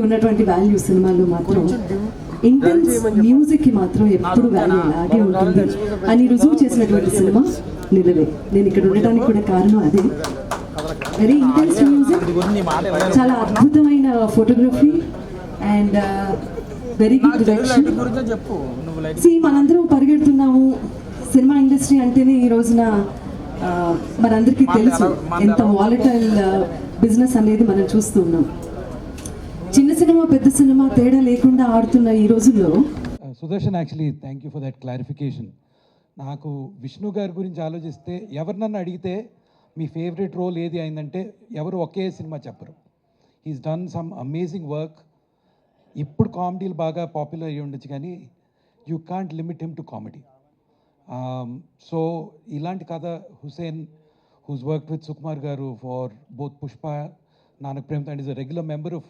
ఉన్నటువంటి వాల్యూ సినిమాలో మాత్రం ఇంటెన్స్ మ్యూజిక్కి మాత్రం ఎప్పుడు వాల్యూ అలాగే ఉంటుంది అని రుజువు చేసినటువంటి సినిమా నిలవే. నేను ఇక్కడ ఉండడానికి కూడా కారణం అదే. వెరీ ఇంటెన్స్ మ్యూజిక్, చాలా అద్భుతమైన photography and very good direction. మనందరం పరిగెడుతున్నాము, సినిమా ఇండస్ట్రీ అంటేనే ఈ రోజున మనందరికీ తెలుసు ఎంత వాలటైల్ బిజినెస్ అనేది మనం చూస్తూ ఉన్నాం. చిన్న సినిమా పెద్ద సినిమా తేడా లేకుండా ఆడుతున్న ఈ రోజుల్లో. Sudarshan, actually thank you for that clarification. నాకు విష్ణు గారి గురించి ఆలోచిస్తే ఎవరినన్నా అడిగితే మీ ఫేవరెట్ రోల్ ఏది అయిందంటే ఎవరు ఒకే సినిమా చెప్పరు. He's done some amazing work. ఇప్పుడు కామెడీలు బాగా పాపులర్ అయ్యి ఉండొచ్చు, కానీ you can't limit him to comedy. So ఇలాంటి కథ Hussain, who's worked with Sukumar garu for both Pushpa, Nannaku ప్రేమ్తో, and is a regular member of